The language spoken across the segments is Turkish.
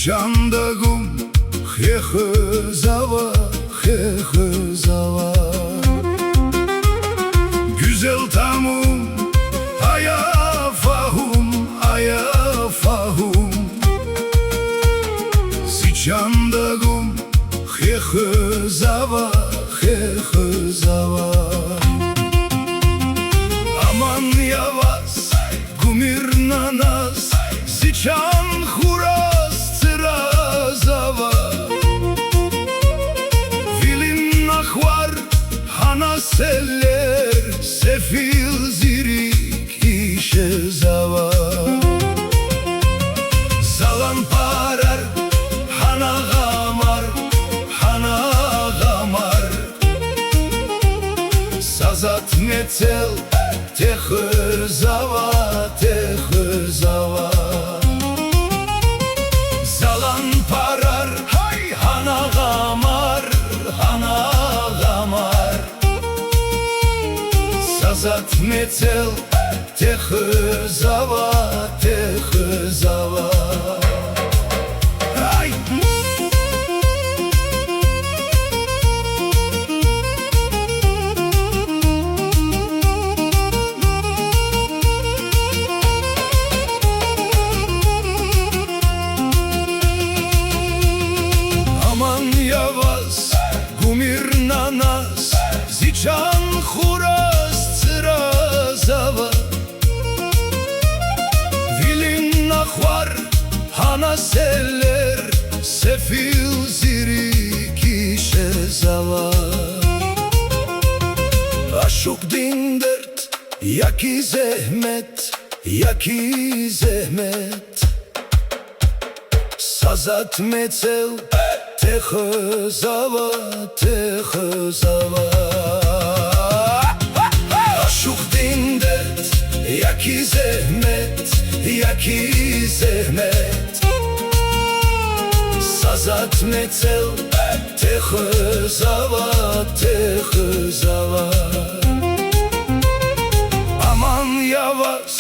Чандагум хехызава, хехызава. Güzel tamum, ayafahum, ayafahum. Çandagum hechızava, hechızava. Aman yavaş, gumir nanas, ziçan huras tırazava. Vilin nahvar, hana seller, sefil zirik işe zava. Zalan parar, hana gamar, hana gamar. Sazat metel, tehızava, tehızava. Zalan parar, hay hana gamar, hana gamar. Sazat metel, tehızava, tehızava. Gumir nanas, ziçan huras tırazava. Vilin nahvar, hana seller, sefil zirik işe zava. Aşuk din dert, yaki zehmet, yaki zehmet. Sazat metel, tehızava, tehızava. Aşuk din dert, yaki zehmet, yaki zehmet. Sazat metel, tehızava, tehızava. Aman yavaş,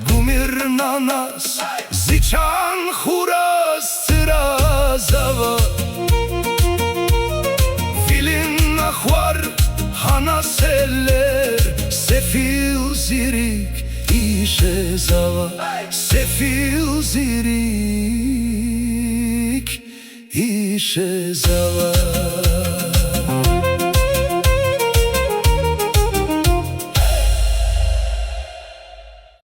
gumir nanas, ziçan huras tırazava. Vilin nahvar, hana seller, sefil zirik işe zava. Sefil zirik işe zava.